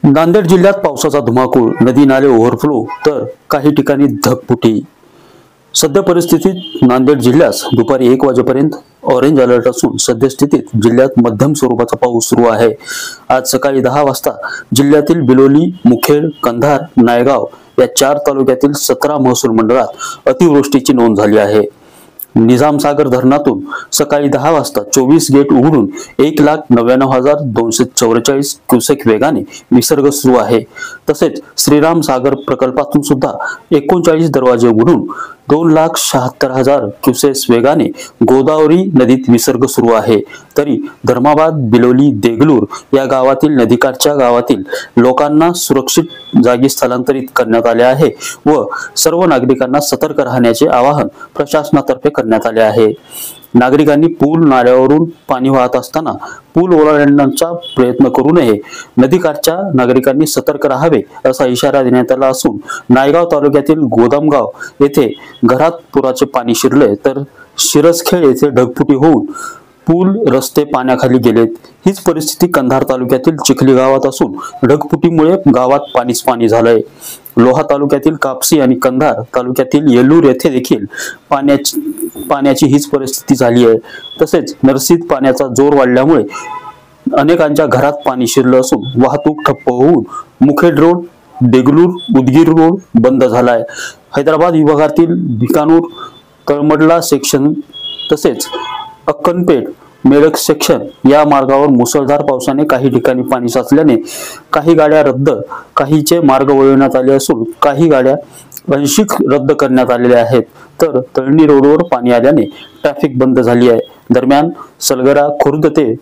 नांदेड जिल्ह्यात पावसाचा धुमाकूळ, नदी नाले ओव्हरफ्लो तर काही ठिकाणी ढगफुटी। सध्या परिस्थितीत नांदेड जिल्ह्यास दुपारी 1 वाजेपर्यंत ऑरेंज अलर्ट असून सद्यस्थितीत जिल्ह्यात मध्यम स्वरूपाचा पाऊस सुरू आहे। आज सकाळी 10 वाजता जिल्ह्यातील बिलोली, मुखेड, कंधार, नायगाव या 4 तालुक्यातील 17 महसूल मंडळात अतिवृष्टीची नोंद झाली आहे। निजामसागर धरणातून सकाळी 10 वाजता 24 गेट उघडून 1,99,244 क्युसेक वेगाने विसर्ग सुरू आहे। तसेच श्रीराम सागर प्रकल्पातून सुद्धा 39 दरवाजे उघडून 2,76,000 क्युसेक वेगाने गोदावरी नदीत विसर्ग सुरू आहे। तरी धर्माबाद, बिलोली, देगलूर या गावातील नदीकाठच्या गावातील लोकांना सुरक्षित जागी स्थलांतरित करण्यात आले आहे व सर्व नागरिकांना सतर्क राहण्याचे आवाहन प्रशासनातर्फे करण्यात आले आहे। नागरिकांनी पूल नाल्यावरून पाणी वाहत असताना पूल ओलांडण्याचा प्रयत्न करू नये, नदीकाठच्या नागरिकांनी सतर्क राहावे असा इशारा देण्यात आला असून नायगाव तालुक्यातील गोदामगाव येथे घरात पुराचे पाणी शिरले तर शिरसखेड येथे ढगफुटी होऊन पूल रस्ते पाण्याखाली गेलेत। हीच परिस्थिती कंधार तालुक्यातील चिखली गावात असून ढगफुटीमुळे गावात पाणीच पाणी झालंय। लोहा तालुक्यातील कापसी आणि कंधार तालुक्यातील येल्लूर येथे देखील पाण्याची हीच परिस्थिती झाली आहे। तसेच नरसीत पाण्याचा जोर वाढल्यामुळे अनेकांच्या घरात पाणी शिरलं असून वाहतूक ठप्प होऊन मुखेड रोड, देगलूर, उदगीर रोड बंद झालाय। हैदराबाद विभागातील बिकानूर, तळमडला सेक्शन तसेच अक्कनपेट, मेडक सेक्शन या मार्गावर मुसळधार पावसाने काही ठिकाणी पाणी साचल्याने काही गाड्या रद्द, काहीचे मार्ग वळविण्यात आले असून काही गाड्या अंशिक रद्द करण्यात आलेल्या आहेत। तर तळणी रोडवर पाणी आल्याने ट्रॅफिक बंद झाली आहे। दरम्यान सलगरा खुर्द ते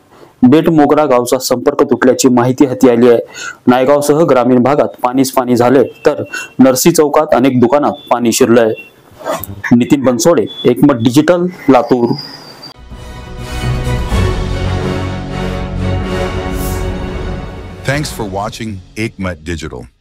बेटमोगरा गावचा संपर्क तुटल्याची माहिती हाती आली आहे। नायगावसह ग्रामीण भागात पाणीच पाणी झाले तर नरसी चौकात अनेक दुकानात पाणी शिरलंय। नितीन बनसोडे, एकमत digital, Latur. Thanks for watching Ekmat Digital.